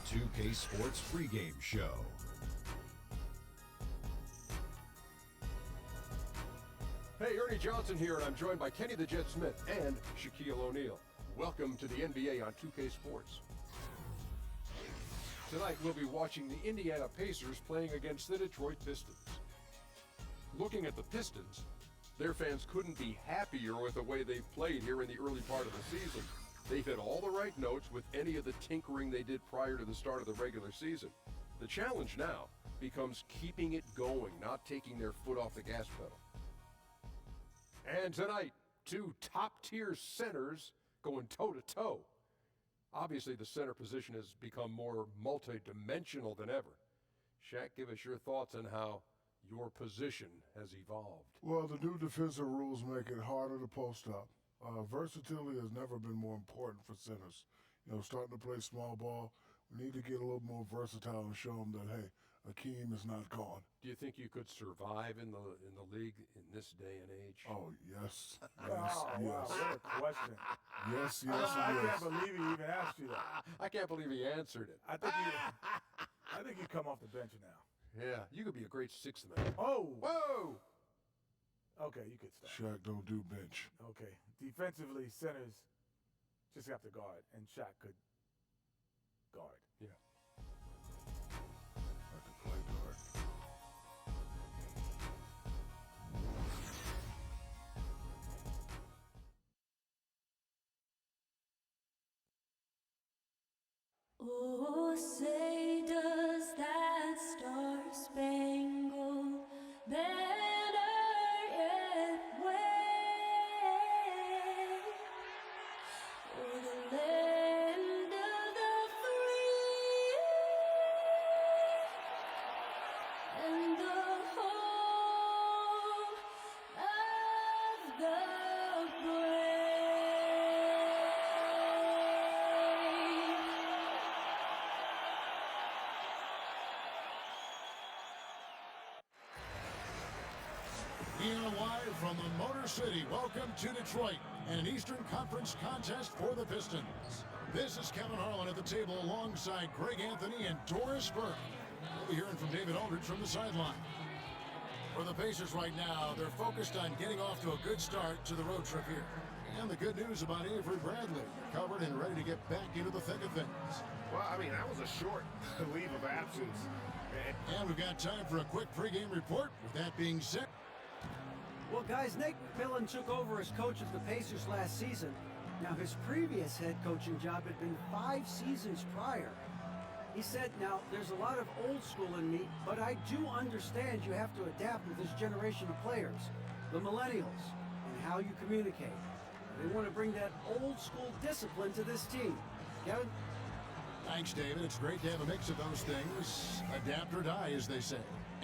2K Sports pregame show. Hey, Ernie Johnson here, and I'm joined by Kenny the Jet Smith and Shaquille O'Neal. Welcome to the NBA on 2K Sports. Tonight we'll be watching the Indiana Pacers playing against the Detroit Pistons. Looking at the Pistons, their fans couldn't be happier with the way they've played here in the early part of the season. They've hit all the right notes with any of the tinkering they did prior to the start of the regular season. The challenge now becomes keeping it going, not taking their foot off the gas pedal. And tonight, two top-tier centers going toe-to-toe. Obviously, the center position has become more multi-dimensional than ever. Shaq, give us your thoughts on how your position has evolved. Well, the new defensive rules make it harder to post up. Versatility has never been more important for centers. You know, starting to play small ball, we need to get a little more versatile and show them that, hey, Akeem is not gone. Do you think you could survive in the league in this day and age? Oh, yes. Yes, Wow, yes. what a question. Yes, yes, I yes. can't believe he even asked you that. I can't believe he answered it. I think you come off the bench now. Yeah, you could be a great sixth man. Oh! Whoa! Okay, you could start. Shaq don't do bench. Okay. Defensively, centers just have to guard, and Shaq could guard. Yeah. I could play guard. Oh, say does that star-spangled banner yet wave for the land of the free and the home of the brave. Here live from the Motor City, welcome to Detroit and an Eastern Conference contest for the Pistons. This is Kevin Harlan at the table alongside Greg Anthony and Doris Burke. We'll be hearing from David Aldridge from the sideline. For the Pacers right now, they're focused on getting off to a good start to the road trip here. And the good news about Avery Bradley, recovered and ready to get back into the thick of things. Well, I mean, that was a short leave of absence. And we've got time for a quick pregame report. With that being said, Well, guys, Nate McMillan took over as coach of the Pacers last season. Now, his previous head coaching job had been 5 seasons prior. He said, now, there's a lot of old school in me, but I do understand you have to adapt with this generation of players, the millennials, and how you communicate. They want to bring that old school discipline to this team. Kevin? thanks, David. It's great to have a mix of those things. Adapt or die, as they say.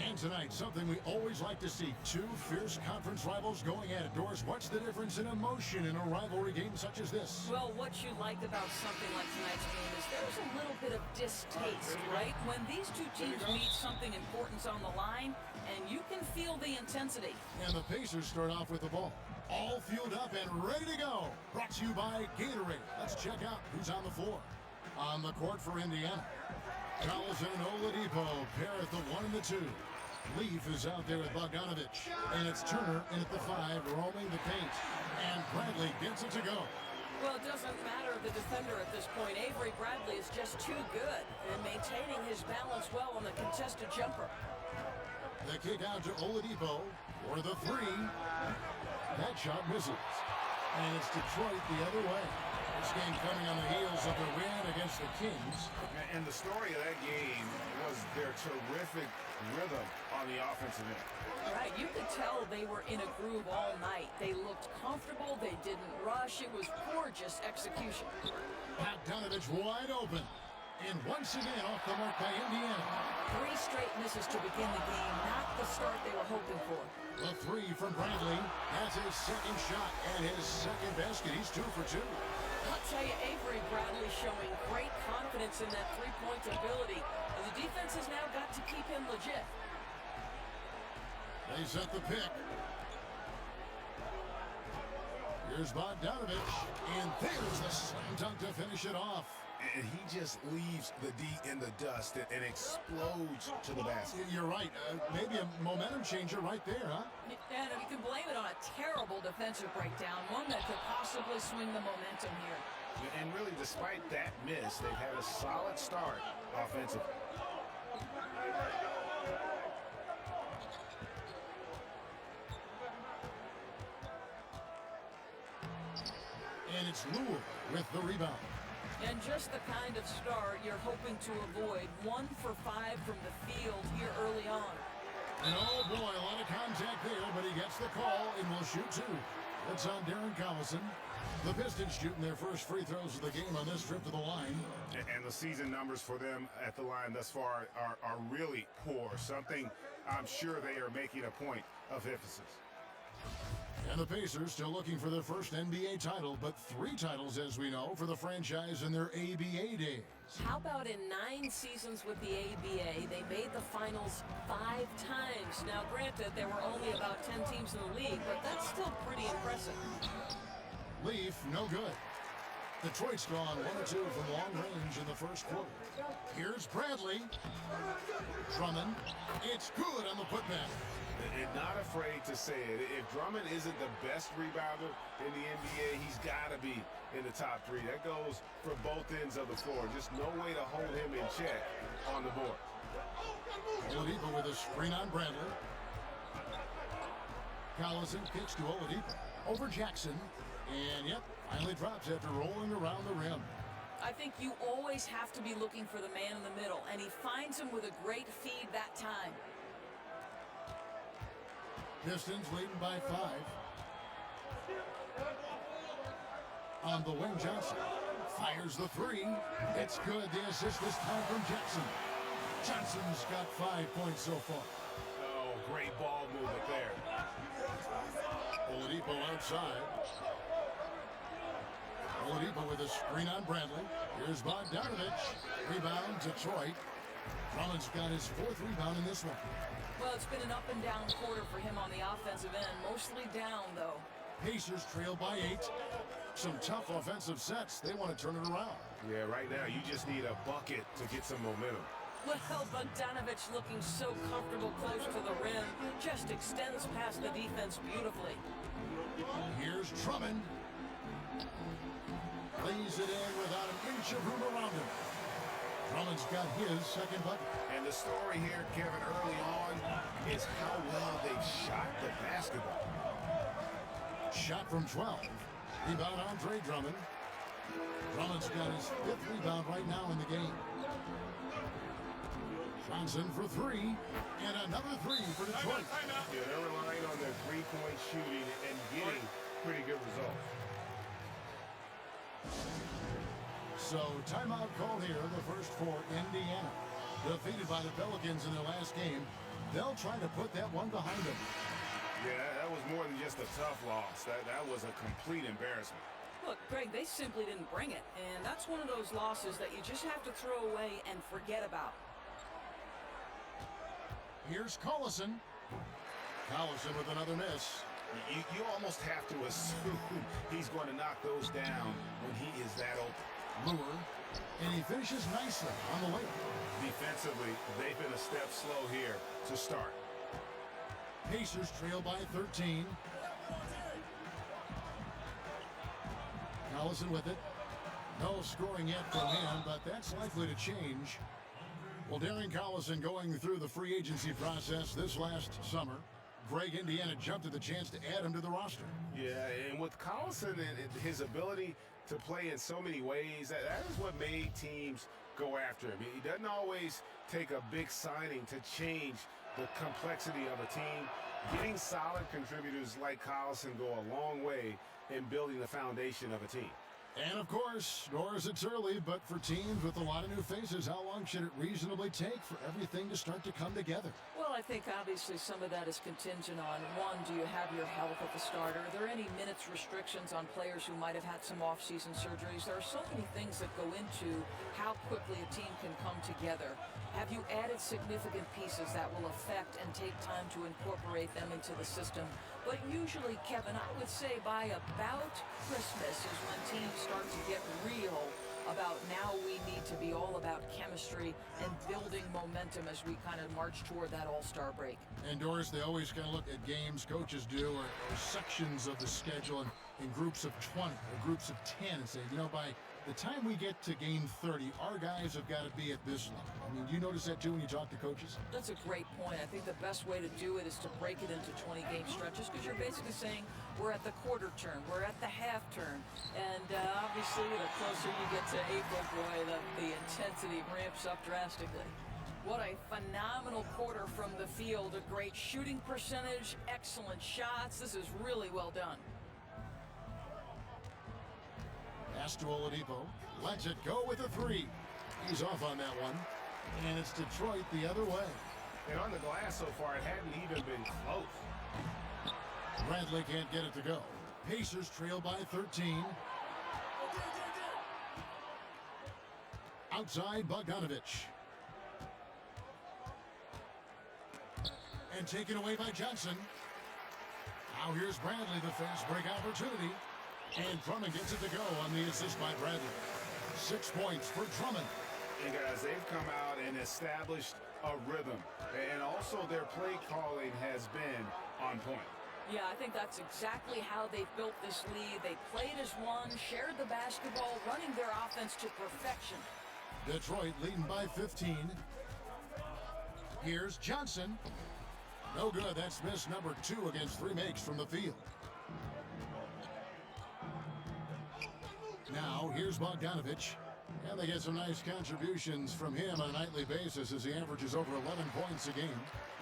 And tonight, something we always like to see. Two fierce conference rivals going at it. Doris, what's the difference in emotion in a rivalry game such as this? Well, what you like about something like tonight's game is there's a little bit of distaste, right? When these two teams meet, something important's on the line, and you can feel the intensity. And the Pacers start off with the ball. All fueled up and ready to go. Brought to you by Gatorade. Let's check out who's on the floor. On the court for Indiana, Collison and Oladipo pair at the 1 and the 2. Leaf is out there with Bogdanovich. And it's Turner in at the 5, roaming the paint. And Bradley gets it to go. Well, it doesn't matter the defender at this point. Avery Bradley is just too good and maintaining his balance well on the contested jumper. The kick out to Oladipo for the 3. That shot misses. And it's Detroit the other way. This game coming on the heels of their win against the Kings. And the story of that game was their terrific rhythm on the offensive end. Right, you could tell they were in a groove all night. They looked comfortable, they didn't rush. It was gorgeous execution. Bogdanovich wide open. And once again off the mark by Indiana. 3 straight misses to begin the game, not the start they were hoping for. The 3 from Bradley. That's his second shot and his second basket. He's 2 for 2. I'll tell you, Avery Bradley showing great confidence in that three-point ability. And the defense has now got to keep him legit. They set the pick. Here's Bogdanovich. And there's the slam dunk to finish it off. and he just leaves the D in the dust and explodes to the basket. You're right. Maybe a momentum changer right there, huh? And you can blame it on a terrible defensive breakdown, one that could possibly swing the momentum here. And really, despite that miss, they've had a solid start offensively. And it's Lure with the rebound. And just the kind of start you're hoping to avoid. 1 for 5 from the field here early on. And oh boy, a lot of contact there, but he gets the call and will shoot 2. That's on Darren Collison. The Pistons shooting their first free throws of the game on this trip to the line. And the season numbers for them at the line thus far are really poor. Something I'm sure they are making a point of emphasis. And the Pacers still looking for their first NBA title, but 3 titles, as we know, for the franchise in their ABA days. How about in 9 seasons with the ABA, they made the finals 5 times. Now, granted, there were only about 10 teams in the league, but that's still pretty impressive. Leaf, no good. Detroit's gone 1 or 2 from long range in the first quarter. Here's Bradley. Drummond. It's good on the putback. And not afraid to say it. If Drummond isn't the best rebounder in the NBA, he's got to be in the top 3. That goes for both ends of the floor. Just no way to hold him in check on the board. Oladipo with a screen on Bradley. Collison kicks to Oladipo. Over Jackson. And yep, finally drops after rolling around the rim. I think you always have to be looking for the man in the middle, and he finds him with a great feed that time. Pistons leading by 5. On the wing, Johnson fires the 3. It's good. The assist this time from Jackson. Johnson's got 5 points so far. Oh, great ball movement there. Oladipo outside. Oladipo with a screen on Bradley. Here's Bogdanovich. Rebound, Detroit. Drummond's got his 4th rebound in this one. Well, it's been an up-and-down quarter for him on the offensive end. Mostly down, though. Pacers trail by 8. Some tough offensive sets. They want to turn it around. Yeah, right now you just need a bucket to get some momentum. Well, Bogdanovich looking so comfortable close to the rim. Just extends past the defense beautifully. Here's Drummond. Lays it in without an inch of room around him. Drummond's got his 2nd bucket. And the story here, Kevin, early on is how well they've shot the basketball. Shot from 12. Rebound Andre Drummond. Drummond's got his 5th rebound right now in the game. Johnson for 3. And another 3 for Detroit. Yeah, they're relying on their 3-point shooting and getting pretty good results. So timeout called here, the first for Indiana. Defeated by the Pelicans in their last game. They'll try to put that one behind them. Yeah, that was more than just a tough loss. That was a complete embarrassment. Look, Greg, they simply didn't bring it. And that's one of those losses that you just have to throw away and forget about. Here's Collison. Collison with another miss. You almost have to assume he's going to knock those down when he is that open. Lure. And he finishes nicely on the layup. Defensively, they've been a step slow here to start. Pacers trail by 13. Collison with it. No scoring yet from him, but that's likely to change. Well, Darren Collison going through the free agency process this last summer. Greg, Indiana jumped at the chance to add him to the roster. Yeah, and with Collison and his ability to play in so many ways, that is what made teams go after him. He doesn't always take a big signing to change the complexity of a team. Getting solid contributors like Collison go a long way in building the foundation of a team. And of course, nor is it's early, but for teams with a lot of new faces, how long should it reasonably take for everything to start to come together? Well, I think obviously some of that is contingent on, one, do you have your health at the start? Are there any minutes restrictions on players who might have had some off-season surgeries? There are so many things that go into how quickly a team can come together. Have you added significant pieces that will affect and take time to incorporate them into the system? But usually, Kevin, I would say by about Christmas is when teams start to get real about now we need to be all about chemistry and building momentum as we kind of march toward that All-Star break. And Doris, they always kind of look at games, coaches do, or sections of the schedule in groups of 20 or groups of 10 and say, you know, by the time we get to game 30, our guys have got to be at this level. I mean, do you notice that too when you talk to coaches? That's a great point. I think the best way to do it is to break it into 20-game stretches, because you're basically saying we're at the quarter turn, we're at the half turn, and obviously the closer you get to April, boy, the intensity ramps up drastically. What a phenomenal quarter from the field. A great shooting percentage, excellent shots. This is really well done. Pass to Oladipo. Lets it go with a three. He's off on that one. And it's Detroit the other way. And on the glass so far, it hadn't even been close. Bradley can't get it to go. Pacers trail by 13. Outside, Bogdanovich. And taken away by Johnson. Now here's Bradley, the fast break opportunity. And Drummond gets it to go on the assist by Bradley. 6 points for Drummond. And guys, they've come out and established a rhythm. And also their play calling has been on point. Yeah, I think that's exactly how they've built this lead. They played as one, shared the basketball, running their offense to perfection. Detroit leading by 15. Here's Johnson. No good. That's miss number 2 against 3 makes from the field. Now, here's Bogdanovich. And they get some nice contributions from him on a nightly basis as he averages over 11 points a game.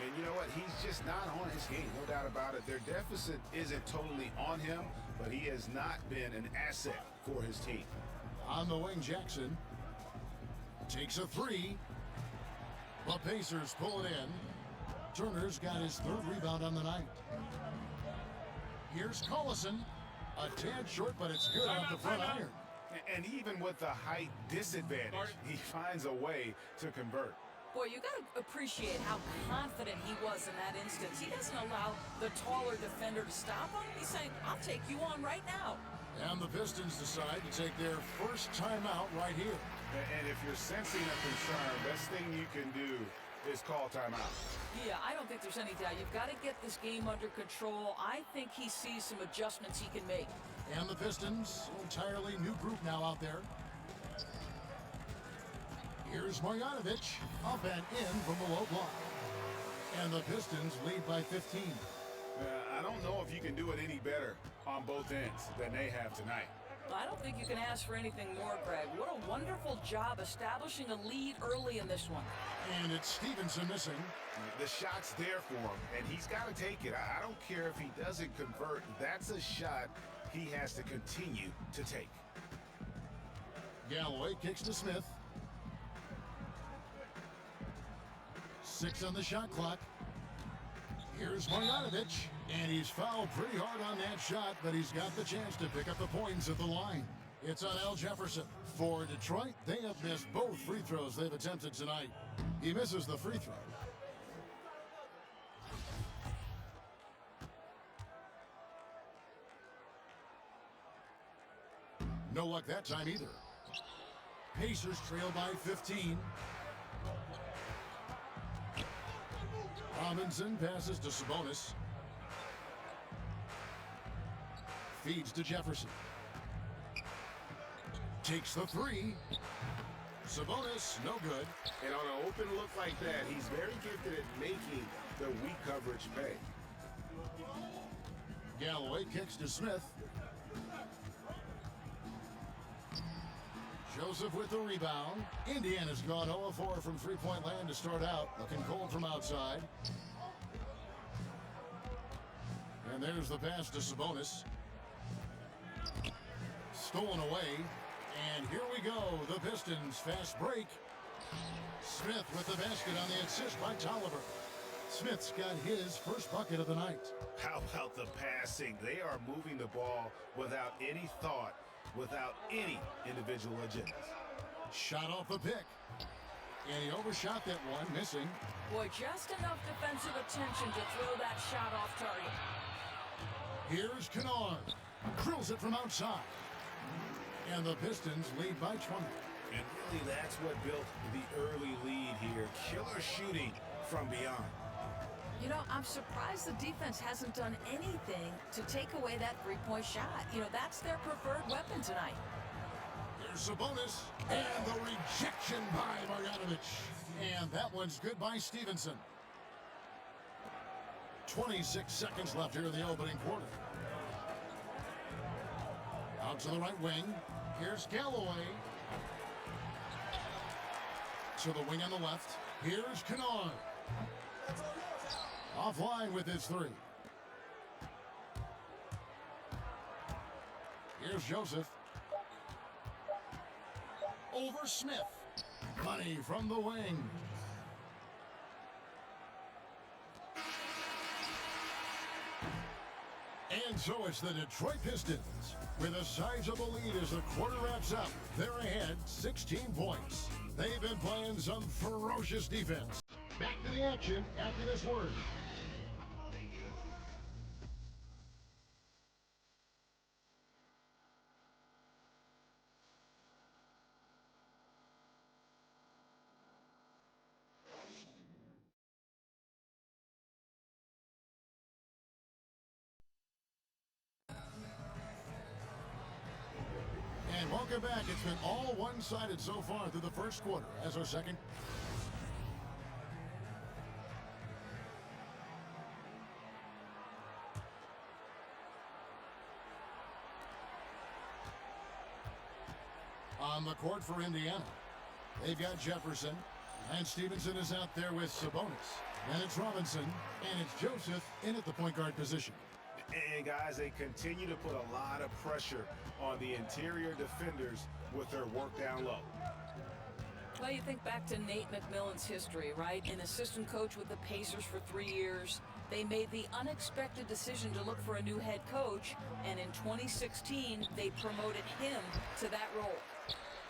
And you know what? He's just not on his game, no doubt about it. Their deficit isn't totally on him, but he has not been an asset for his team. On the wing, Jackson takes a 3. The Pacers pull it in. Turner's got his 3rd rebound on the night. Here's Collison. A tad short, but it's good off the front iron. And even with the height disadvantage, he finds a way to convert. Boy, you got to appreciate how confident he was in that instance. He doesn't allow the taller defender to stop him. He's saying, I'll take you on right now. And the Pistons decide to take their first timeout right here. And if you're sensing a concern, best thing you can do is call timeout. Yeah, I don't think there's any doubt. You've got to get this game under control. I think he sees some adjustments he can make. And the Pistons, an entirely new group now out there. Here's Marjanovic, up and in from the low block. And the Pistons lead by 15. I don't know if you can do it any better on both ends than they have tonight. I don't think you can ask for anything more, Greg. What a wonderful job establishing a lead early in this one. And it's Stevenson missing. The shot's there for him, and he's got to take it. I don't care if he doesn't convert. That's a shot he has to continue to take. Galloway kicks to Smith. 6 on the shot clock. Here's Marjanovic, and he's fouled pretty hard on that shot, but he's got the chance to pick up the points at the line. It's on Al Jefferson. For Detroit, they have missed both free throws they've attempted tonight. He misses the free throw. No luck that time either. Pacers trail by 15. Robinson passes to Sabonis. Feeds to Jefferson. Takes the 3. Sabonis, no good. And on an open look like that, he's very gifted at making the weak coverage pay. Galloway kicks to Smith. Joseph with the rebound. Indiana's gone 0-4 from three-point land to start out. Looking cold from outside. And there's the pass to Sabonis. Stolen away. And here we go. The Pistons fast break. Smith with the basket on the assist by Tolliver. Smith's got his first bucket of the night. How about the passing? They are moving the ball without any thought, without any individual agendas. Shot off the pick. And he overshot that one, missing. Boy, just enough defensive attention to throw that shot off target. Here's Kennard. Drills it from outside. And the Pistons lead by 20. And really, that's what built the early lead here. Killer shooting from beyond. You know, I'm surprised the defense hasn't done anything to take away that three-point shot. You know, that's their preferred weapon tonight. Here's Sabonis, and the rejection by Marjanovic. And that one's good by Stevenson. 26 seconds left here in the opening quarter. Out to the right wing. Here's Galloway. To the wing on the left. Here's Kennard. Offline with his three. Here's Joseph. Over Smith. Money from the wing. And so it's the Detroit Pistons with a sizable lead as the quarter wraps up. They're ahead 16 points. They've been playing some ferocious defense. Back to the action after this word. And welcome back. It's been all one-sided so far through the first quarter as our second. On the court for Indiana, they've got Jefferson, and Stevenson is out there with Sabonis. And it's Robinson, and it's Joseph in at the point guard position. And guys, they continue to put a lot of pressure on the interior defenders with their work down low. Well, you think back to Nate McMillan's history, right? An assistant coach with the Pacers for 3 years. They made the unexpected decision to look for a new head coach, and in 2016, they promoted him to that role.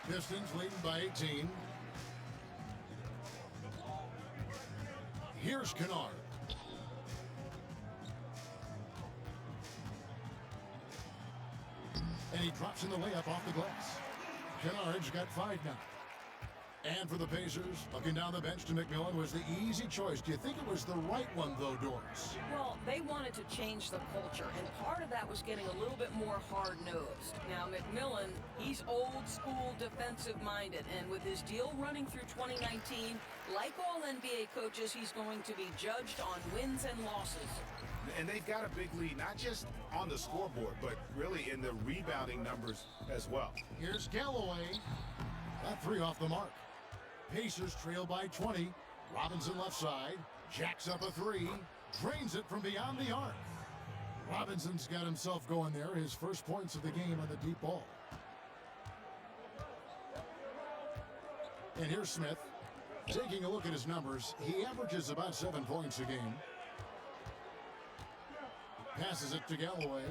Pistons leading by 18. Here's Kennard. And he drops in the layup off the glass. Kennard's got 5 now. And for the Pacers, looking down the bench to McMillan was the easy choice. Do you think it was the right one, though, Doris? Well, they wanted to change the culture, and part of that was getting a little bit more hard-nosed. Now, McMillan, he's old-school defensive-minded, and with his deal running through 2019, like all NBA coaches, he's going to be judged on wins and losses. And they've got a big lead, not just on the scoreboard, but really in the rebounding numbers as well. Here's Galloway. That 3 off the mark. Pacers trail by 20. Robinson left side. Jacks up a 3. Drains it from beyond the arc. Robinson's got himself going there. His first points of the game on the deep ball. And here's Smith. Taking a look at his numbers, he averages about 7 points a game. Passes it to Galloway.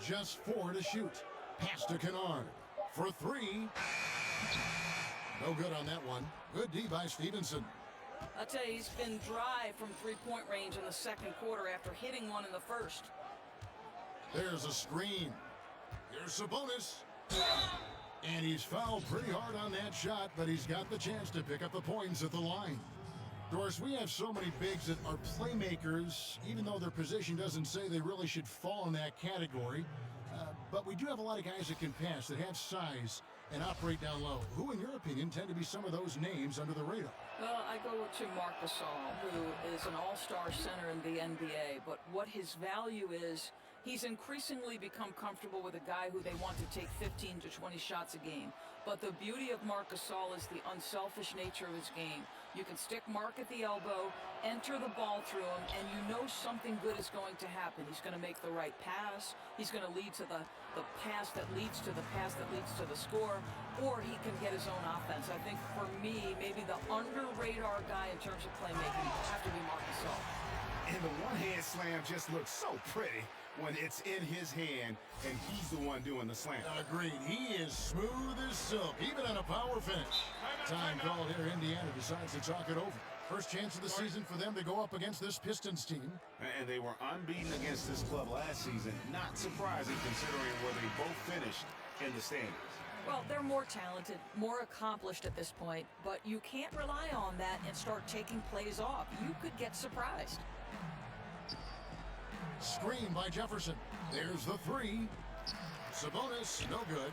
Just 4 to shoot. Pass to Kennard for 3. No good on that one. Good D by Stevenson. I'll tell you, he's been dry from three-point range in the second quarter after hitting one in the first. There's a screen. Here's Sabonis. And he's fouled pretty hard on that shot, but he's got the chance to pick up the points at the line. Doris, we have so many bigs that are playmakers, even though their position doesn't say they really should fall in that category. But we do have a lot of guys that can pass, that have size, and operate down low. Who, in your opinion, tend to be some of those names under the radar? Well, I go to Marc Gasol, who is an all-star center in the NBA, but what his value is, he's increasingly become comfortable with a guy who they want to take 15 to 20 shots a game. But the beauty of Marc Gasol is the unselfish nature of his game. You can stick Mark at the elbow, enter the ball through him, and you know something good is going to happen. He's going to make the right pass. He's going to lead to the pass that leads to the pass that leads to the score, or he can get his own offense. I think for me, maybe the under-radar guy in terms of playmaking will have to be Marc Gasol. And the one-hand slam just looks so pretty when it's in his hand and he's the one doing the slam. Agreed. He is smooth as silk, even on a power finish. Time called here. Indiana decides to talk it over. First chance of the season for them to go up against this Pistons team. And they were unbeaten against this club last season. Not surprising considering where they both finished in the standings. Well, they're more talented, more accomplished at this point, but you can't rely on that and start taking plays off. You could get surprised. Screen by Jefferson. There's the three. Sabonis, no good.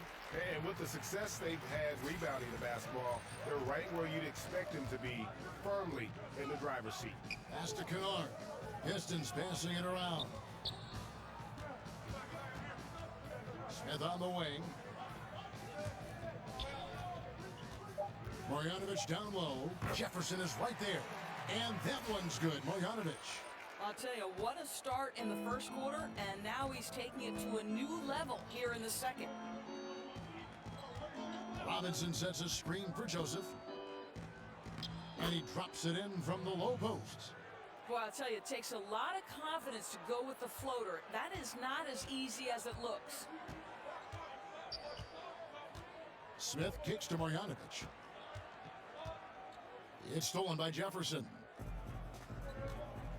And with the success they've had rebounding the basketball, they're right where you'd expect them to be, firmly in the driver's seat. Pass to Kennard. Pistons passing it around. Smith on the wing. Marjanovic down low. Jefferson is right there. And that one's good. Marjanovic. I'll tell you, what a start in the first quarter, and now he's taking it to a new level here in the second. Robinson sets a screen for Joseph. And he drops it in from the low post. Well, I'll tell you, it takes a lot of confidence to go with the floater. That is not as easy as it looks. Smith kicks to Marjanovic. It's stolen by Jefferson.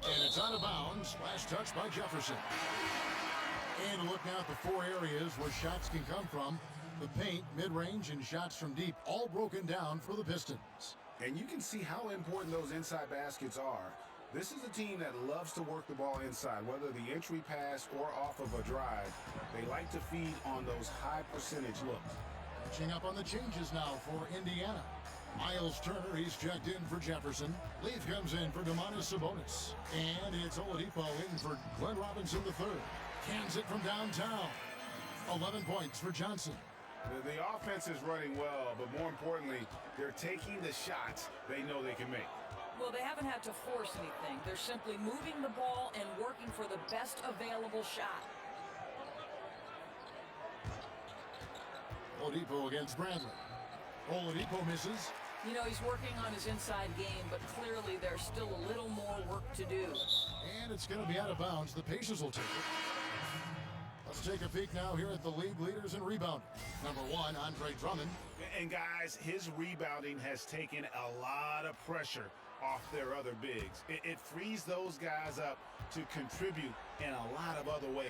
And it's out of bounds. Last touch by Jefferson. And look now at the four areas where shots can come from. The paint, mid-range, and shots from deep, all broken down for the Pistons. And you can see how important those inside baskets are. This is a team that loves to work the ball inside, whether the entry pass or off of a drive. They like to feed on those high percentage looks. Catching up on the changes now for Indiana. Miles Turner, he's checked in for Jefferson. Leaf comes in for Domantas Sabonis. And it's Oladipo in for Glenn Robinson III. Cans it from downtown. 11 points for Johnson. The offense is running well, but more importantly, they're taking the shots they know they can make. Well, they haven't had to force anything. They're simply moving the ball and working for the best available shot. Oladipo against Bradley. Oladipo misses. You know, he's working on his inside game, but clearly there's still a little more work to do. And it's going to be out of bounds. The Pacers will take it. Let's take a peek now here at the league leaders in rebound. Number 1, Andre Drummond. And guys, his rebounding has taken a lot of pressure off their other bigs. It frees those guys up to contribute in a lot of other ways.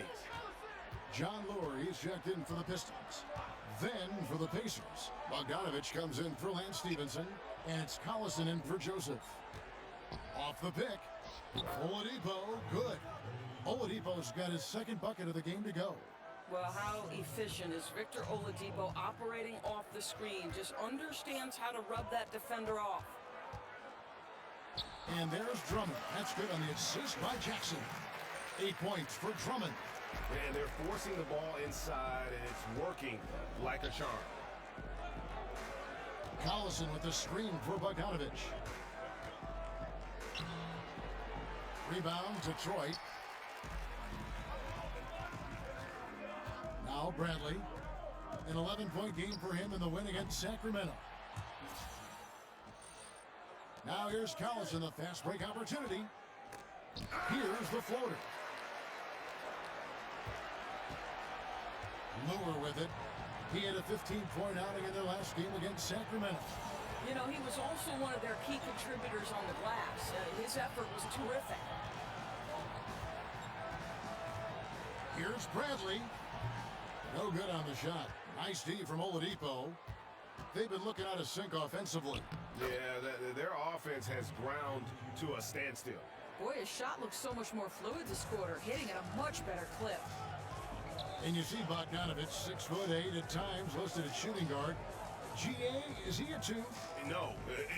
John Lurie, he's checked in for the Pistons. Then for the Pacers, Bogdanovich comes in for Lance Stevenson, and it's Collison in for Joseph. Off the pick, Oladipo, good. Oladipo's got his second bucket of the game to go. Well, how efficient is Victor Oladipo operating off the screen? Just understands how to rub that defender off. And there's Drummond. That's good on the assist by Jackson. 8 points for Drummond. And they're forcing the ball inside, and it's working like a charm. Collison with the screen for Bogdanovich. Rebound, Detroit. Now Bradley. An 11-point game for him in the win against Sacramento. Now here's Collison, the fast break opportunity. Here's the floater. Lurie with it. He had a 15-point outing in their last game against Sacramento. You know, he was also one of their key contributors on the glass. His effort was terrific. Here's Bradley. No good on the shot. Nice D from Oladipo. They've been looking out of sync offensively. Yeah, their offense has ground to a standstill. Boy, his shot looks so much more fluid this quarter, hitting at a much better clip. And you see Bogdanovich, 6'8" at times, listed at shooting guard. GA, is he a 2? No,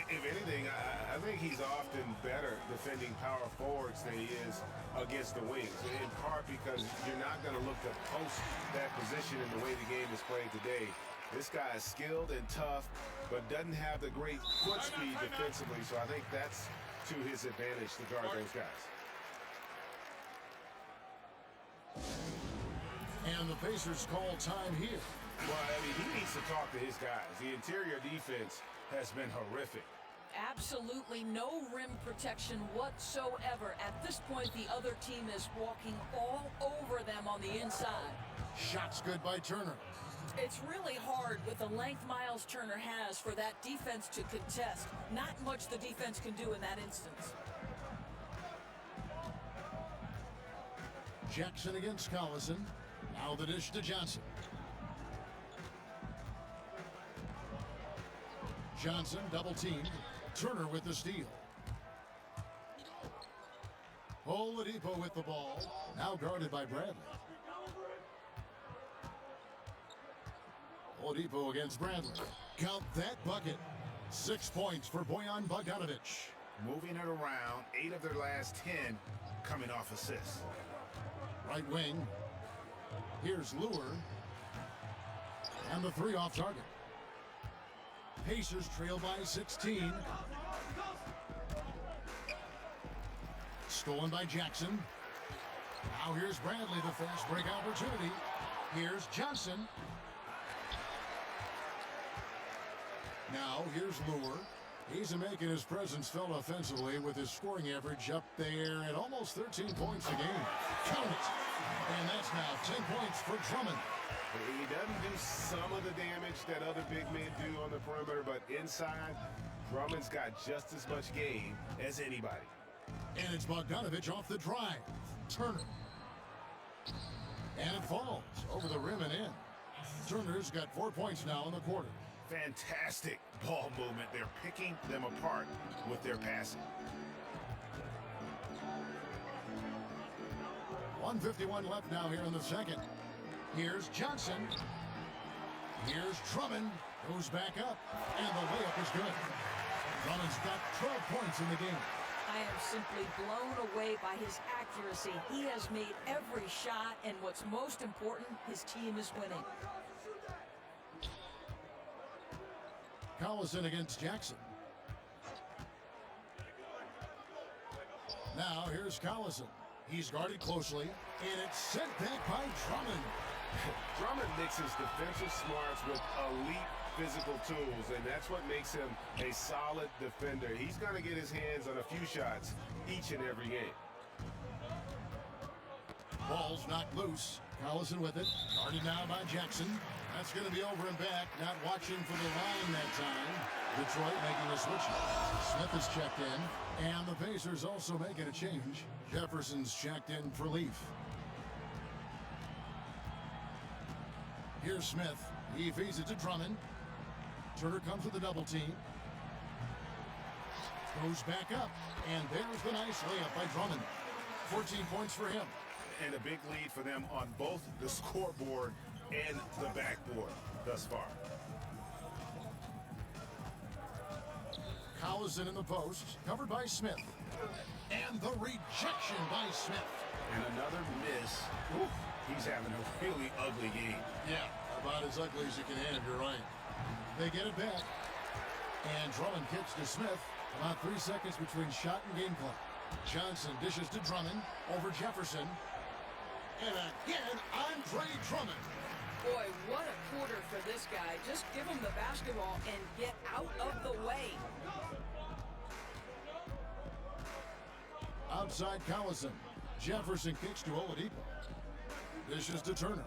if anything, I think he's often better defending power forwards than he is against the wings, in part because you're not going to look to post that position in the way the game is played today. This guy is skilled and tough, but doesn't have the great foot speed defensively, so I think that's to his advantage to guard those guys. And the Pacers call time here. Well, I mean, he needs to talk to his guys. The interior defense has been horrific. Absolutely no rim protection whatsoever. At this point, the other team is walking all over them on the inside. Shots good by Turner. It's really hard with the length Miles Turner has for that defense to contest. Not much the defense can do in that instance. Jackson against Collison. Now the dish to Johnson. Johnson double teamed. Turner with the steal. Oladipo with the ball. Now guarded by Bradley. Oladipo against Bradley. Count that bucket. 6 points for Bojan Bogdanovic. Moving it around, 8 of their last 10 coming off assists. Right wing. Here's Lure. And the 3 off target. Pacers trail by 16. Stolen by Jackson. Now here's Bradley, the fast break opportunity. Here's Johnson. Now here's Lure. He's making his presence felt offensively with his scoring average up there at almost 13 points a game. Count it. And that's now 10 points for Drummond. He doesn't do some of the damage that other big men do on the perimeter, but inside, Drummond's got just as much game as anybody. And it's Bogdanovic off the drive. Turner. And it falls over the rim and in. Turner's got 4 points now in the quarter. Fantastic ball movement. They're picking them apart with their passing. 1:51 left now here in the second. Here's Johnson. Here's Drummond. Goes back up. And the layup is good. Drummond's got 12 points in the game. I am simply blown away by his accuracy. He has made every shot, and what's most important, his team is winning. Collison against Jackson. Now here's Collison. He's guarded closely, and it's sent back by Drummond. Drummond mixes defensive smarts with elite physical tools, and that's what makes him a solid defender. He's going to get his hands on a few shots each and every game. Ball's knocked loose. Collison with it. Guarded now by Jackson. That's going to be over and back. Not watching for the line that time. Detroit making a switch. Smith is checked in. And the Pacers also making a change. Jefferson's checked in for Leaf. Here's Smith. He feeds it to Drummond. Turner comes with a double team. Goes back up. And there's the nice layup by Drummond. 14 points for him. And a big lead for them on both the scoreboard and the backboard thus far. Collison in the post, covered by Smith. And the rejection by Smith. And another miss. Oof, he's having a really ugly game. Yeah, about as ugly as you can have, you're right. They get it back. And Drummond kicks to Smith. About 3 seconds between shot and game clock. Johnson dishes to Drummond over Jefferson. And again, Andre Drummond. Boy, what a quarter for this guy. Just give him the basketball and get out of the way. Outside Collison. Jefferson kicks to Oladipo. Dishes to Turner.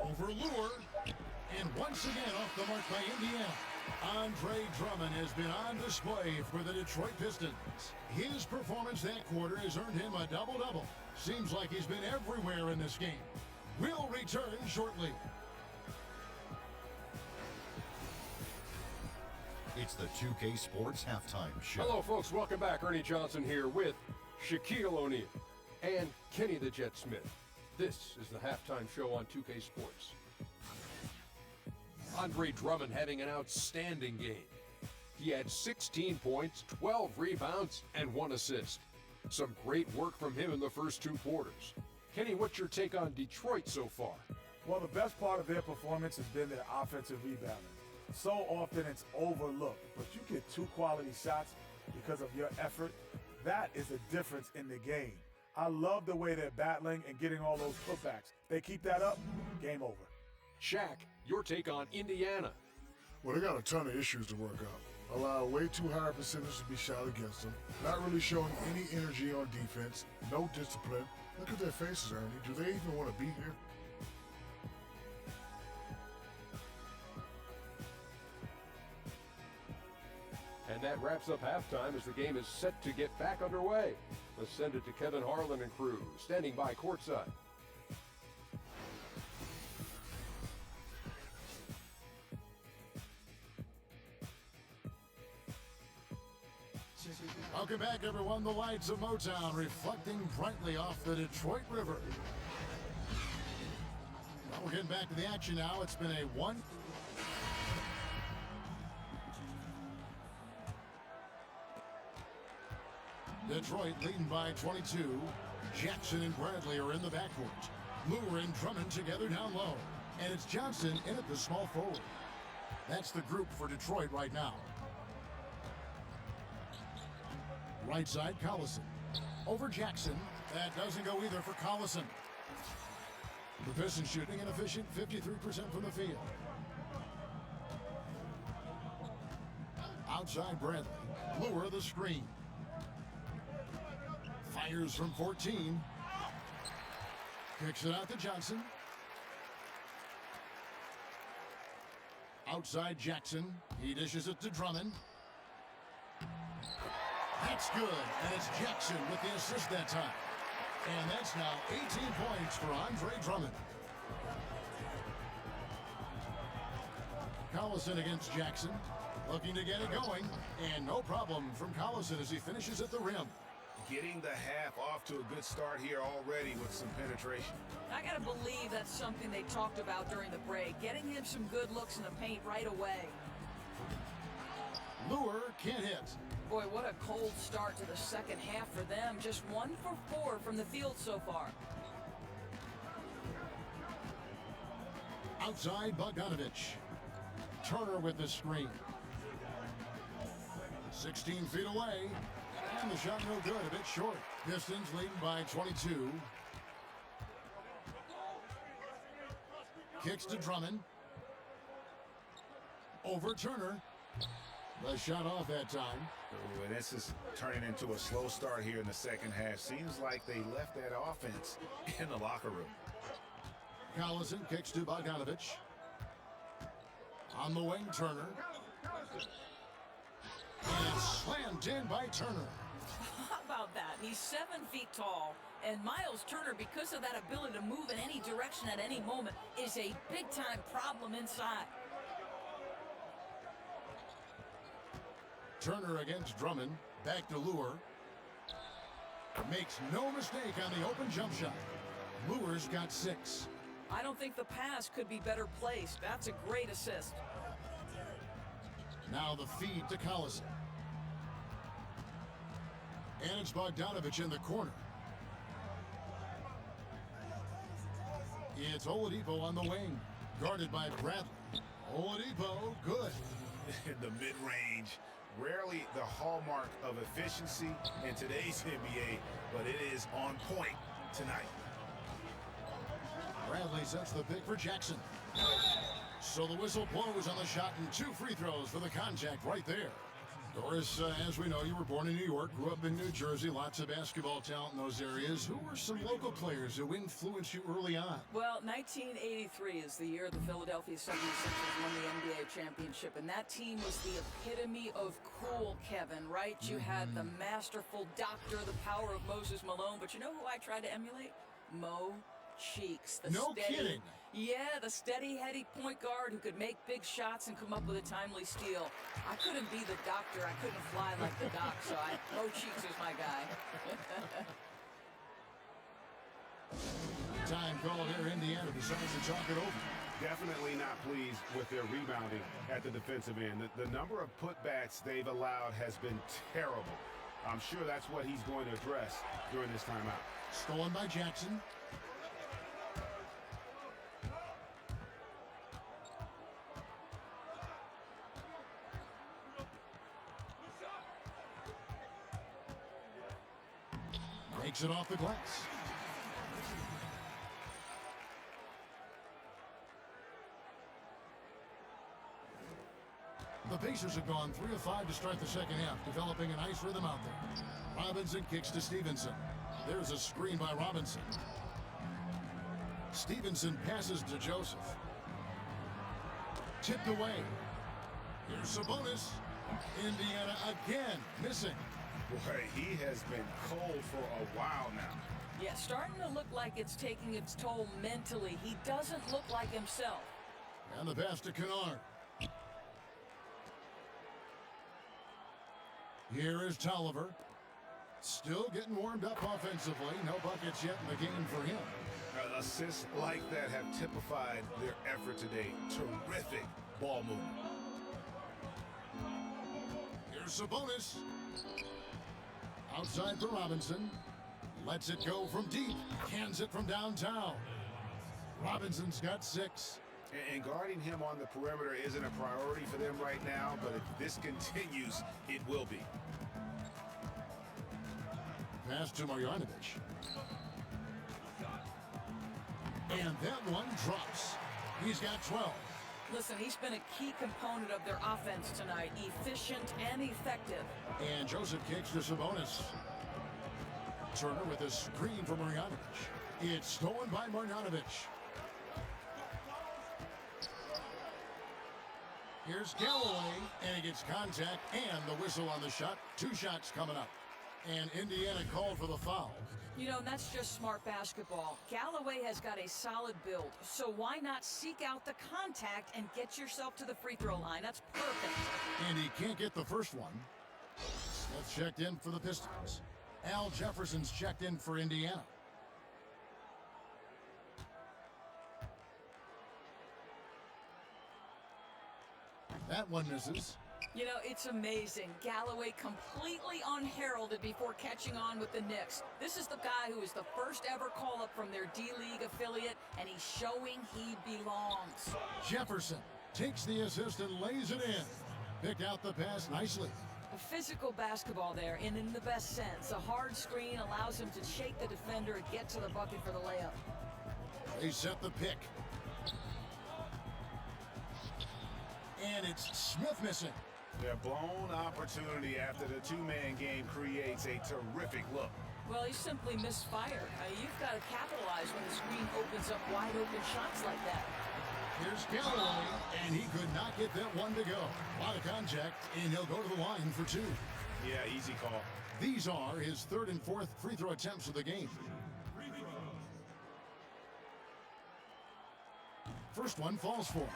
Over Lure. And once again off the mark by Indiana. Andre Drummond has been on display for the Detroit Pistons. His performance that quarter has earned him a double-double. Seems like he's been everywhere in this game. We'll return shortly. It's the 2K Sports Halftime Show. Hello, folks. Welcome back. Ernie Johnson here with Shaquille O'Neal and Kenny the Jet Smith. This is the halftime show on 2K Sports. Andre Drummond having an outstanding game. He had 16 points, 12 rebounds, and 1 assist. Some great work from him in the first 2 quarters. Kenny, what's your take on Detroit so far? Well, the best part of their performance has been their offensive rebounding. So often it's overlooked, but you get 2 quality shots because of your effort. That is the difference in the game. I love the way they're battling and getting all those putbacks. They keep that up, game over. Shaq, your take on Indiana. Well, they got a ton of issues to work out. Allow way too high percentage to be shot against them. Not really showing any energy on defense. No discipline. Look at their faces, Ernie. Do they even want to be here? And that wraps up halftime as the game is set to get back underway. Let's send it to Kevin Harlan and crew, standing by courtside. Welcome back, everyone. The lights of Motown reflecting brightly off the Detroit River. Well, we're getting back to the action now. It's been a one. Detroit leading by 22. Jackson and Bradley are in the backcourt. Lure and Drummond together down low. And it's Johnson in at the small forward. That's the group for Detroit right now. Right side, Collison. Over Jackson. That doesn't go either for Collison. The Pistons shooting an efficient 53% from the field. Outside Bradley. Lure the screen. Fires from 14. Kicks it out to Johnson. Outside Jackson. He dishes it to Drummond. That's good, and it's Jackson with the assist that time. And that's now 18 points for Andre Drummond. Collison against Jackson, looking to get it going, and no problem from Collison as he finishes at the rim. Getting the half off to a good start here already with some penetration. I gotta believe that's something they talked about during the break, getting him some good looks in the paint right away. Lure can't hit. Boy, what a cold start to the second half for them. Just 1 for 4 from the field so far. Outside Bogdanovich. Turner with the screen. 16 feet away. And the shot no good, a bit short. Pistons leading by 22. Kicks to Drummond. Over Turner. The shot off that time. Ooh, and this is turning into a slow start here in the second half. Seems like they left that offense in the locker room. Collison kicks to Bogdanovich. On the wing, Turner. And it's slammed in by Turner. How about that? He's 7 feet tall. And Miles Turner, because of that ability to move in any direction at any moment, is a big-time problem inside. Turner against Drummond. Back to Lure. Makes no mistake on the open jump shot. Lure's got 6. I don't think the pass could be better placed. That's a great assist. Now the feed to Collison. And it's Bogdanovich in the corner. It's Oladipo on the wing. Guarded by Bradley. Oladipo, good. In the mid-range. Rarely the hallmark of efficiency in today's NBA, but it is on point tonight. Bradley sets the pick for Jackson. So the whistle blows on the shot and 2 free throws for the contact right there. Doris, as we know, you were born in New York, grew up in New Jersey, lots of basketball talent in those areas. Who were some local players who influenced you early on? Well, 1983 is the year the Philadelphia 76ers won the NBA championship, and that team was the epitome of cool, Kevin, right? You had the masterful doctor, the power of Moses Malone, but you know who I tried to emulate? Mo Cheeks. The No steady, kidding. Yeah, the steady-headed point guard who could make big shots and come up with a timely steal. I couldn't be the doctor. I couldn't fly like the doc, so Mo Cheeks is my guy. Time call here. Indiana decides to talk it over. Definitely not pleased with their rebounding at the defensive end. The number of putbacks they've allowed has been terrible. I'm sure that's what he's going to address during this timeout. Stolen by Jackson. Makes it off the glass. The Pacers have gone 3 of 5 to start the second half, developing a nice rhythm out there. Robinson kicks to Stevenson. There's a screen by Robinson. Stevenson passes to Joseph. Tipped away. Here's Sabonis. Indiana again missing. Boy, he has been cold for a while now. Yeah, starting to look like it's taking its toll mentally. He doesn't look like himself. And the pass to Kennard. Here is Tolliver. Still getting warmed up offensively. No buckets yet in the game for him. Assists like that have typified their effort today. Terrific ball movement. Here's Sabonis. Outside for Robinson. Lets it go from deep. Hands it from downtown. Robinson's got 6. And guarding him on the perimeter isn't a priority for them right now, but if this continues, it will be. Pass to Marjanovic. And that one drops. He's got 12. Listen, he's been a key component of their offense tonight. Efficient and effective. And Joseph kicks to Sabonis. Turner with a screen for Marjanovic. It's stolen by Marjanovic. Here's Galloway, and he gets contact and the whistle on the shot. 2 shots coming up. And Indiana called for the foul. You know, that's just smart basketball. Galloway has got a solid build, so why not seek out the contact and get yourself to the free throw line? That's perfect. And he can't get the first one. Smith checked in for the Pistons. Al Jefferson's checked in for Indiana. That one misses. You know, it's amazing. Galloway completely unheralded before catching on with the Knicks. This is the guy who was the first ever call-up from their D-League affiliate, and he's showing he belongs. Jefferson takes the assist and lays it in. Picked out the pass nicely. A physical basketball there, and in the best sense. A hard screen allows him to shake the defender and get to the bucket for the layup. They set the pick. And it's Smith missing. Their blown opportunity after the 2-man game creates a terrific look. Well, he simply misfired. You've got to capitalize when the screen opens up wide open shots like that. Here's Galloway, and he could not get that one to go. A lot of contact, and he'll go to the line for 2. Yeah, easy call. These are his 3rd and 4th free throw attempts of the game. First one falls for him.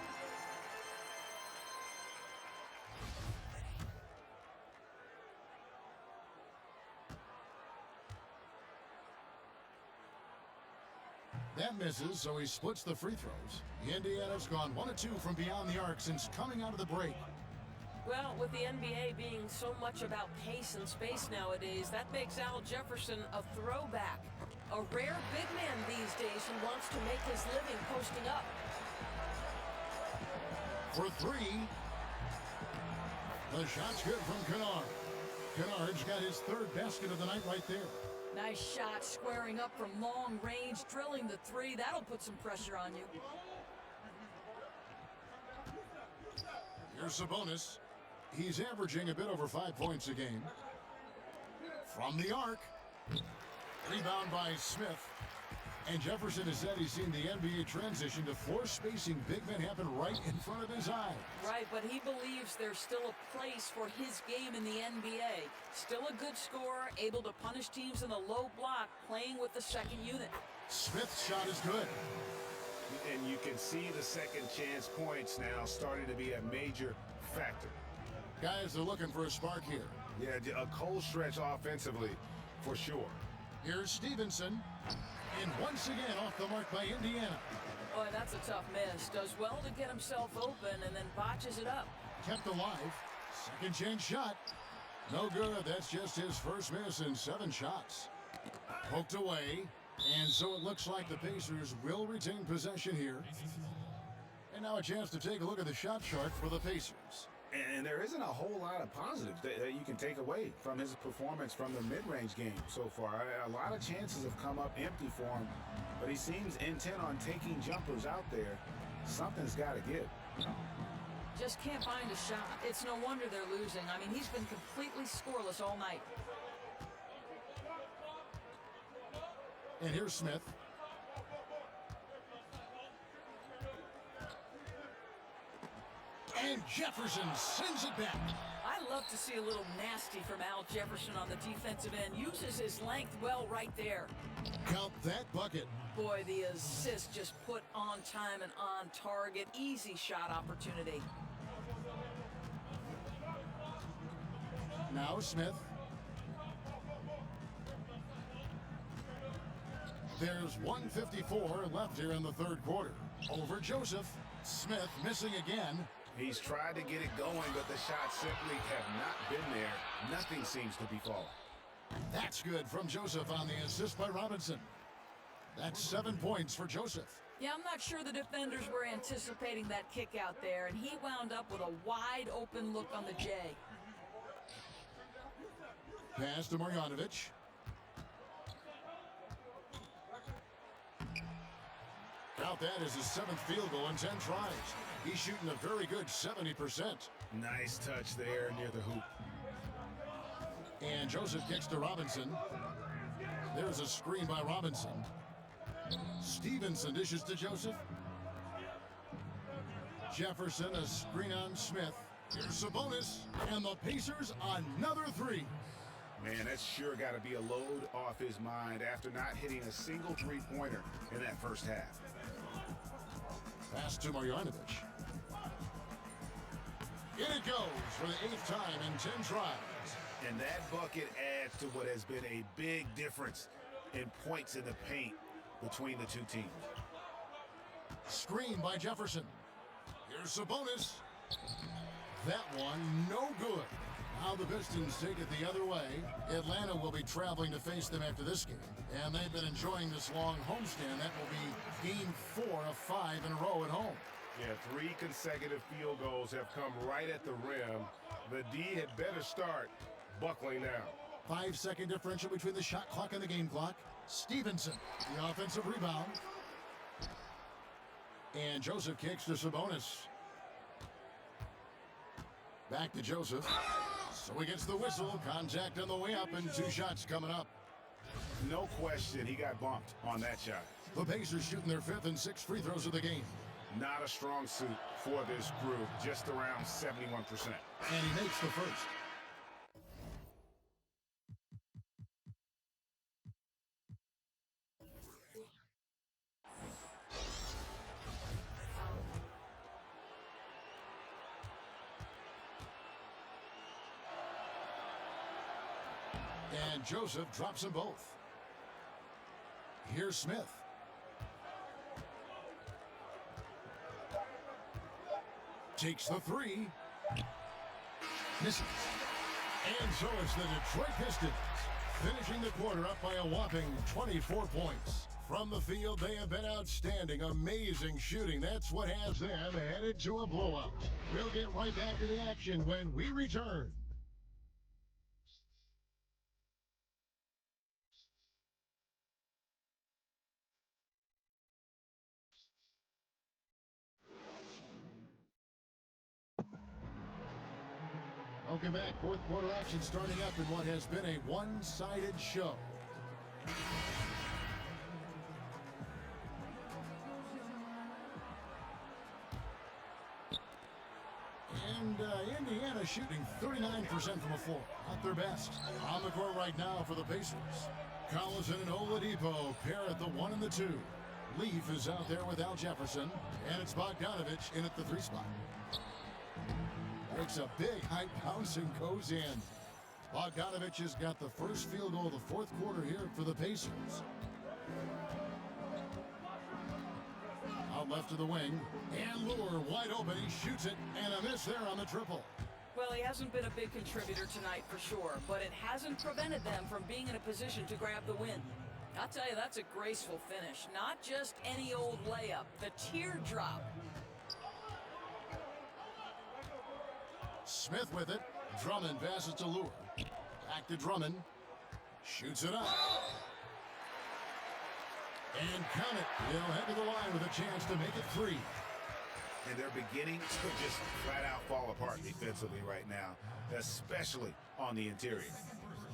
That misses, so he splits the free throws. Indiana's gone 1 of 2 from beyond the arc since coming out of the break. Well, with the NBA being so much about pace and space nowadays, that makes Al Jefferson a throwback. A rare big man these days who wants to make his living posting up. For 3. The shot's good from Kennard. Kennard's got his 3rd basket of the night right there. Nice shot, squaring up from long range, drilling the 3. That'll put some pressure on you. Here's Sabonis. He's averaging a bit over 5 points a game. From the arc. Rebound by Smith. And Jefferson has said he's seen the NBA transition to floor spacing big men happen right in front of his eyes. Right, but he believes there's still a place for his game in the NBA. Still a good scorer, able to punish teams in the low block, playing with the second unit. Smith's shot is good. And you can see the second chance points now starting to be a major factor. Guys are looking for a spark here. Yeah, a cold stretch offensively, for sure. Here's Stevenson. And once again off the mark by Indiana. Boy, that's a tough miss. Does well to get himself open and then botches it up. Kept alive. Second chance shot. No good. That's just his first miss in 7 shots. Poked away. And so it looks like the Pacers will retain possession here. And now a chance to take a look at the shot chart for the Pacers. And there isn't a whole lot of positives that you can take away from his performance from the mid-range game so far. A lot of chances have come up empty for him, but he seems intent on taking jumpers out there. Something's got to give. Just can't find a shot. It's no wonder they're losing. I mean, he's been completely scoreless all night. And here's Smith. And Jefferson sends it back. I love to see a little nasty from Al Jefferson on the defensive end. Uses his length well right there. Count that bucket. Boy, the assist just put on time and on target. Easy shot opportunity. Now Smith. There's 1:54 left here in the third quarter. Over Joseph. Smith missing again. He's tried to get it going, but the shots simply have not been there. Nothing seems to be falling. That's good from Joseph on the assist by Robinson. That's 7 points for Joseph. Yeah, I'm not sure the defenders were anticipating that kick out there, and he wound up with a wide open look on the J. Pass to Marjanovic. Count that as his 7th field goal in 10 tries. He's shooting a very good 70%. Nice touch there near the hoop. And Joseph kicks to Robinson. There's a screen by Robinson. Stevenson dishes to Joseph. Jefferson, a screen on Smith. Here's Sabonis. And the Pacers, another three. Man, that's sure got to be a load off his mind after not hitting a single three-pointer in that first half. Pass to Marjanovic. In it goes for the 8th time in 10 tries. And that bucket adds to what has been a big difference in points in the paint between the two teams. Screen by Jefferson. Here's Sabonis. That one, no good. Now the Pistons take it the other way. Atlanta will be traveling to face them after this game. And they've been enjoying this long homestand. That will be game 4 of 5 in a row at home. Yeah, 3 consecutive field goals have come right at the rim. The D had better start buckling now. 5-second differential between the shot clock and the game clock. Stevenson, the offensive rebound. And Joseph kicks to Sabonis. Back to Joseph. So he gets the whistle. Contact on the way up and 2 shots coming up. No question he got bumped on that shot. The Pacers shooting their 5th and 6th free throws of the game. Not a strong suit for this group, just around 71%. And he makes the first. And Joseph drops them both. Here's Smith. Takes the 3. Misses. And so it's the Detroit Pistons finishing the quarter up by a whopping 24 points. From the field, they have been outstanding. Amazing shooting. That's what has them headed to a blowout. We'll get right back to the action when we return. Welcome back. Fourth quarter action starting up in what has been a one-sided show. And Indiana shooting 39% from the floor. Not their best. On the court right now for the Pacers. Collison and Oladipo pair at the 1 and the 2. Leaf is out there with Al Jefferson. And it's Bogdanovich in at the 3 spot. Makes a big high bounce and goes in. Bogdanovich has got the first field goal of the fourth quarter here for the Pacers. Out left to the wing. And Lure wide open. He shoots it. And a miss there on the triple. Well, he hasn't been a big contributor tonight for sure, but it hasn't prevented them from being in a position to grab the win. I'll tell you, that's a graceful finish. Not just any old layup. The teardrop. Smith with it. Drummond passes to Lure. Back to Drummond. Shoots it up. And count it. He'll head to the line with a chance to make it 3. And they're beginning to just flat out fall apart defensively right now, especially on the interior.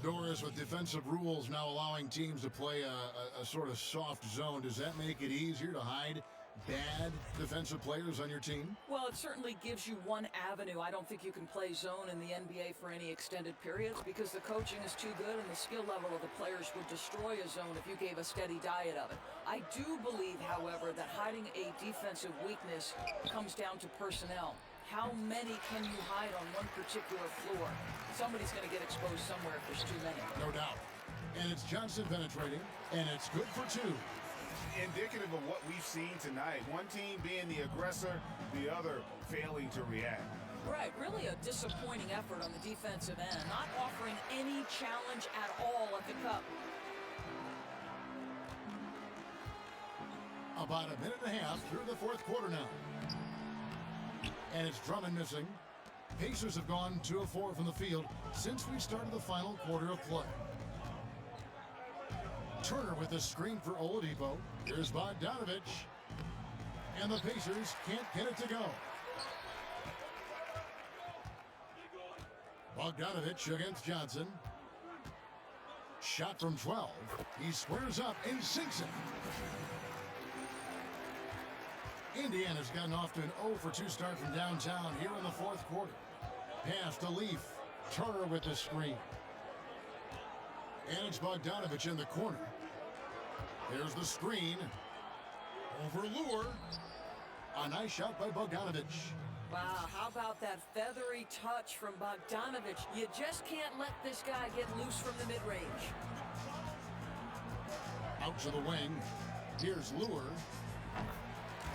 Doris, with defensive rules now allowing teams to play a sort of soft zone, does that make it easier to hide bad defensive players on your team? Well, it certainly gives you one avenue. I don't think you can play zone in the NBA for any extended periods because the coaching is too good and the skill level of the players would destroy a zone if you gave a steady diet of it. I do believe, however, that hiding a defensive weakness comes down to personnel. How many can you hide on one particular floor? Somebody's going to get exposed somewhere if there's too many. No doubt. And it's Johnson penetrating, and it's good for two. Indicative of what we've seen tonight. One team being the aggressor, the other failing to react. Right, really a disappointing effort on the defensive end, not offering any challenge at all at the cup. About a minute and a half through the fourth quarter now. And it's Drummond missing. Pacers have gone 2 of 4 from the field since we started the final quarter of play. Turner with the screen for Oladipo. Here's Bogdanovich. And the Pacers can't get it to go. Bogdanovich against Johnson. Shot from 12. He squares up and sinks it. Indiana's gotten off to an 0 for 2 start from downtown here in the fourth quarter. Pass to Leaf. Turner with the screen. And it's Bogdanovich in the corner. There's the screen. Over Lure. A nice shot by Bogdanovich. Wow, how about that feathery touch from Bogdanovich? You just can't let this guy get loose from the mid-range. Out to the wing. Here's Lure.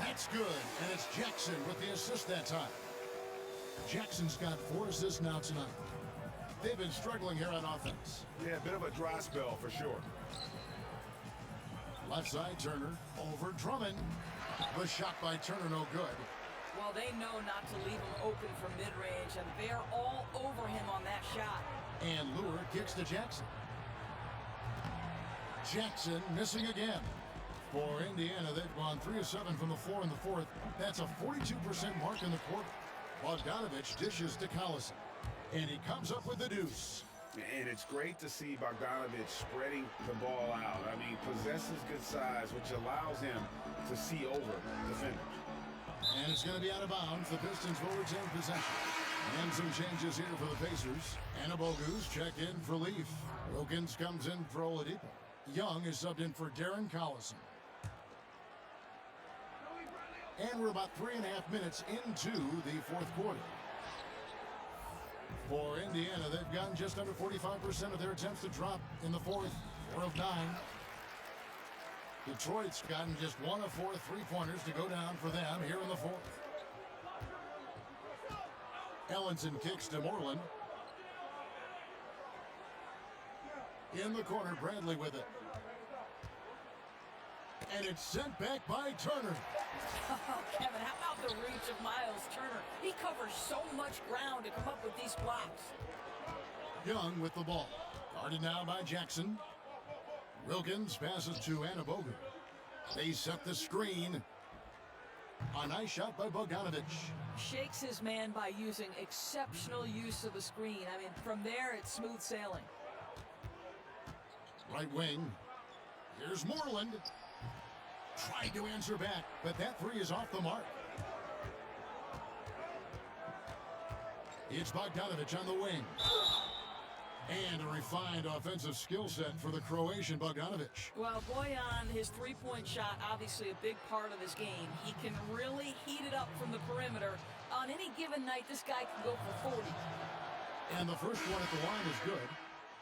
That's good, and it's Jackson with the assist that time. Jackson's got 4 assists now tonight. They've been struggling here on offense. Yeah, a bit of a dry spell for sure. Left side, Turner. Over Drummond. The shot by Turner, no good. Well, they know not to leave him open from mid-range, and they're all over him on that shot. And Lure kicks to Jackson. Jackson missing again. For Indiana, they've gone 3 of 7 from the floor in the fourth. That's a 42% mark in the quarter. Bogdanovich dishes to Collison. And he comes up with the deuce. And it's great to see Bogdanovich spreading the ball out. I mean, possesses good size, which allows him to see over defenders. And it's going to be out of bounds. The Pistons will retain possession. And some changes here for the Pacers. Anabogu's checked in for Leaf. Wilkins comes in for Oladipo. Young is subbed in for Darren Collison. And we're about 3.5 minutes into the fourth quarter. For Indiana, they've gotten just under 45% of their attempts to drop in the fourth. 4 of 9. Detroit's gotten just 1 of 4 3-pointers to go down for them here in the fourth. Ellenson kicks to Moreland. In the corner, Bradley with it. And it's sent back by Turner. Oh, Kevin, how about the reach of Miles Turner? He covers so much ground to come up with these blocks. Young with the ball. Guarded now by Jackson. Wilkins passes to Anabogu. They set the screen. A nice shot by Bogdanovich. Shakes his man by using exceptional use of the screen. I mean, from there, it's smooth sailing. Right wing. Here's Moreland. Tried to answer back, but that 3 is off the mark. It's Bogdanovich on the wing. And a refined offensive skill set for the Croatian Bogdanovich. Well, Bojan, his three-point shot, obviously a big part of his game. He can really heat it up from the perimeter. On any given night, this guy can go for 40. And the first one at the line is good.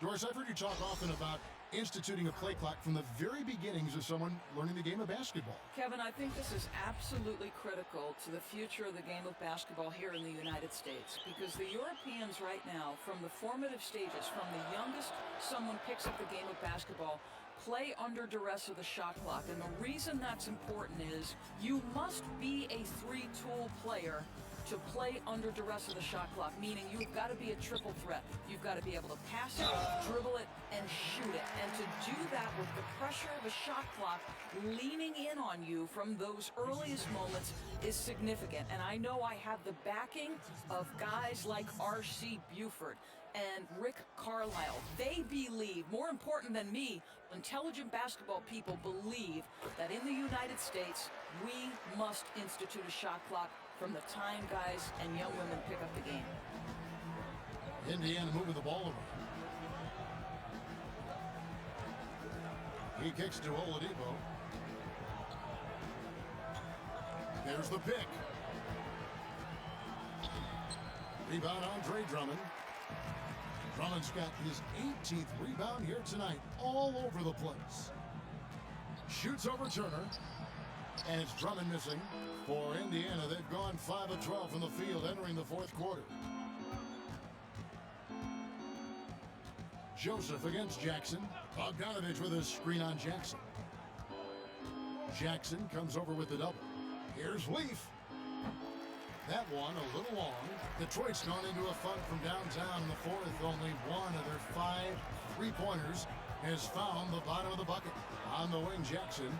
Doris, I've heard you talk often about instituting a play clock from the very beginnings of someone learning the game of basketball. Kevin, I think this is absolutely critical to the future of the game of basketball here in the United States, because the Europeans right now, from the formative stages, from the youngest someone picks up the game of basketball, play under duress of the shot clock. And the reason that's important is you must be a three-tool player to play under duress of the shot clock, meaning you've got to be a triple threat. You've got to be able to pass it, dribble it, and shoot it. And to do that with the pressure of a shot clock leaning in on you from those earliest moments is significant. And I know I have the backing of guys like R.C. Buford and Rick Carlisle. They believe, more important than me, intelligent basketball people believe that in the United States, We must institute a shot clock from the time guys and young women pick up the game. Indiana moving the ball over. He kicks to Oladipo. There's the pick. Rebound, Andre Drummond. Drummond's got his 18th rebound here tonight, all over the place. Shoots over Turner, and it's Drummond missing for Indiana. They've gone 5 of 12 from the field entering the fourth quarter. Joseph against Jackson. Bogdanovich with a screen on Jackson. Jackson comes over with the double. Here's Leaf. That one a little long. Detroit's gone into a funk from downtown in the fourth. Only one of their 5 3-pointers has found the bottom of the bucket. On the wing, Jackson.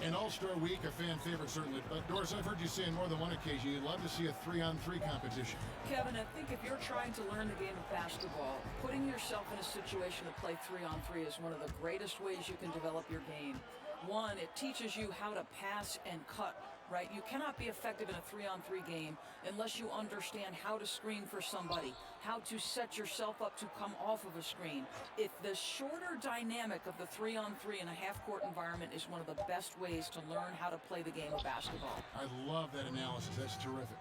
An All-Star Week, a fan favorite certainly. But Doris, I've heard you say on more than one occasion you'd love to see a 3-on-3 competition. Kevin, I think if you're trying to learn the game of basketball, putting yourself in a situation to play 3-on-3 is one of the greatest ways you can develop your game. One, it teaches you how to pass and cut, right? You cannot be effective in a 3-on-3 game unless you understand how to screen for somebody, how to set yourself up to come off of a screen. If the shorter dynamic of the 3-on-3 in a half-court environment is one of the best ways to learn how to play the game of basketball. I love that analysis. That's terrific.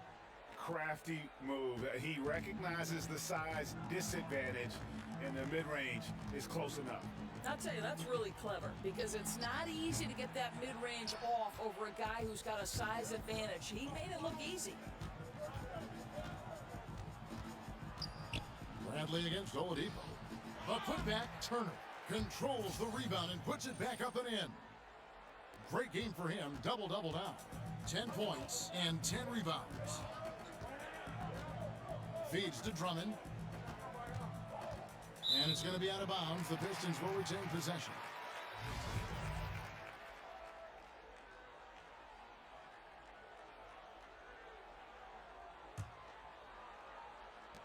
Crafty move. He recognizes the size disadvantage, and the mid-range is close enough. I'll tell you, that's really clever because it's not easy to get that mid-range off over a guy who's got a size advantage. He made it look easy. Bradley against Oladipo. A putback, Turner controls the rebound and puts it back up and in. Great game for him, double-double now. 10 points and 10 rebounds. Feeds to Drummond. And it's going to be out of bounds. The Pistons will retain possession.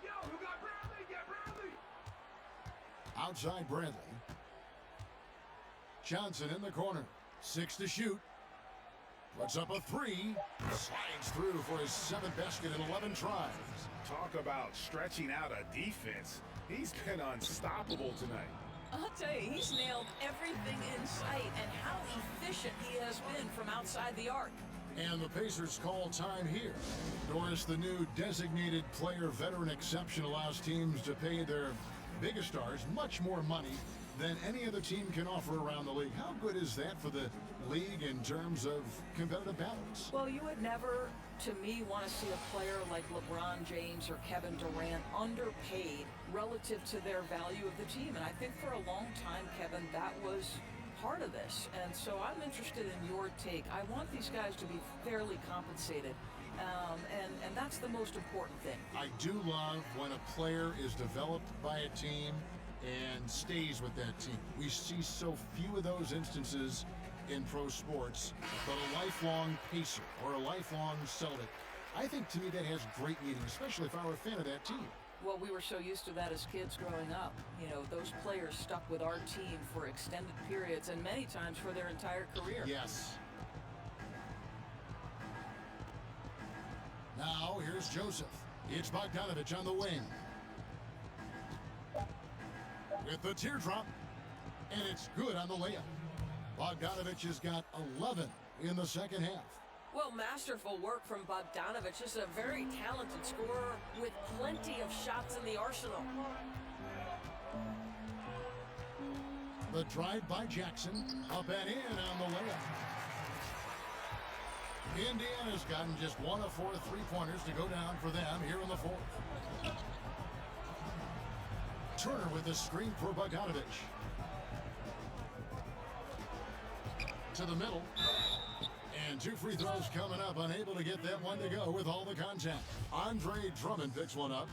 Yo, who got Bradley? Get Bradley! Outside Bradley. Johnson in the corner. 6 to shoot. Puts up a 3. Slides through for his 7th basket in 11 tries. Talk about stretching out a defense. He's been unstoppable tonight. I'll tell you, he's nailed everything in sight, and how efficient he has been from outside the arc. And the Pacers call time here. Doris, the new designated player veteran exception allows teams to pay their biggest stars much more money than any other team can offer around the league. How good is that for the league in terms of competitive balance? Well, you would never, to me, want to see a player like LeBron James or Kevin Durant underpaid relative to their value of the team. And I think for a long time, Kevin, that was part of this. And so I'm interested in your take. I want these guys to be fairly compensated. And that's the most important thing. I do love when a player is developed by a team and stays with that team. We see so few of those instances in pro sports, but a lifelong Pacer or a lifelong Celtic, I think to me that has great meaning, especially if I were a fan of that team. Well, we were so used to that as kids growing up. You know, those players stuck with our team for extended periods and many times for their entire career. Yes. Now, here's Joseph. It's Bogdanovich on the wing. With the teardrop, and it's good on the layup. Bogdanovich has got 11 in the second half. Well, masterful work from Bogdanovich. This is a very talented scorer with plenty of shots in the arsenal. The drive by Jackson, up and in on the layup. Indiana's gotten just 1 of 4 3-pointers to go down for them here in the fourth. Turner with the screen for Bogdanovich. To the middle. And 2 free throws coming up. Unable to get that one to go with all the contact. Andre Drummond picks one up.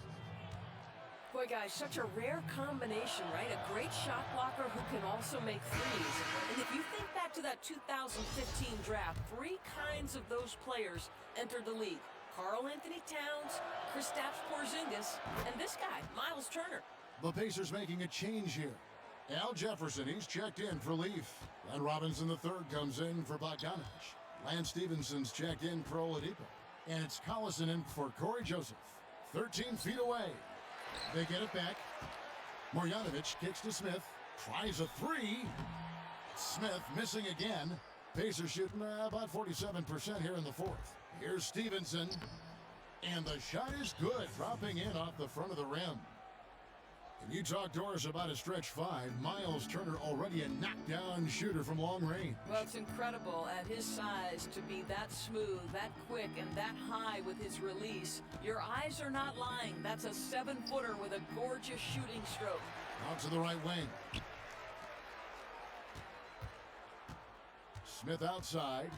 Boy, guys, such a rare combination, right? A great shot blocker who can also make threes. And if you think back to that 2015 draft, 3 kinds of those players entered the league. Karl Anthony Towns, Kristaps Porzingis, and this guy, Miles Turner. The Pacers making a change here. Al Jefferson, he's checked in for Leaf. Glenn Robinson III comes in for Bogdanovich. Lance Stevenson's checked in for Oladipo. And it's Collison in for Corey Joseph. 13 feet away. They get it back. Marjanovic kicks to Smith. Tries a three. Smith missing again. Pacers shooting about 47% here in the fourth. Here's Stevenson. And the shot is good, dropping in off the front of the rim. Can you talk to us about a stretch five? Miles Turner already a knockdown shooter from long range. Well, it's incredible at his size to be that smooth, that quick, and that high with his release. Your eyes are not lying. That's a 7-footer with a gorgeous shooting stroke. Out to the right wing. Smith outside.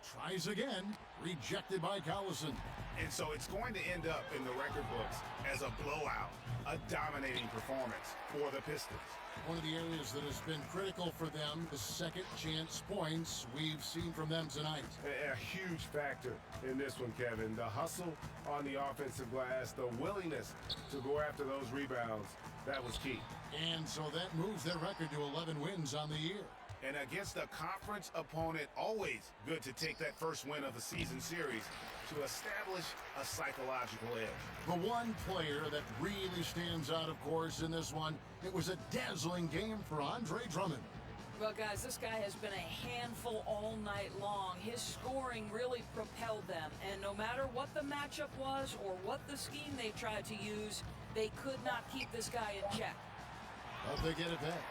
Tries again. Rejected by Collison. And so it's going to end up in the record books as a blowout, a dominating performance for the Pistons. One of the areas that has been critical for them, the second chance points we've seen from them tonight. A huge factor in this one, Kevin. The hustle on the offensive glass, the willingness to go after those rebounds, that was key. And so that moves their record to 11 wins on the year. And against a conference opponent, always good to take that first win of the season series to establish a psychological edge. The one player that really stands out, of course, in this one, it was a dazzling game for Andre Drummond. Well, guys, this guy has been a handful all night long. His scoring really propelled them, and no matter what the matchup was or what the scheme they tried to use, they could not keep this guy in check. But they get it back.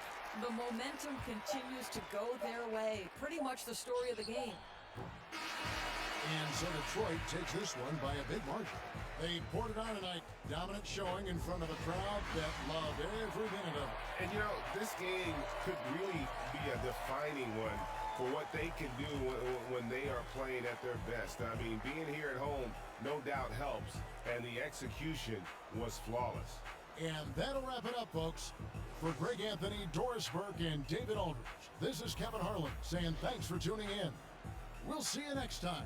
The momentum continues to go their way. Pretty much the story of the game. And so Detroit takes this one by a big margin. They poured it on tonight. Dominant showing in front of a crowd that loved every minute of it. And you know, this game could really be a defining one for what they can do when they are playing at their best. I mean, being here at home no doubt helps, and the execution was flawless. And that'll wrap it up, folks. For Greg Anthony, Doris Burke, and David Aldridge, this is Kevin Harlan saying thanks for tuning in. We'll see you next time.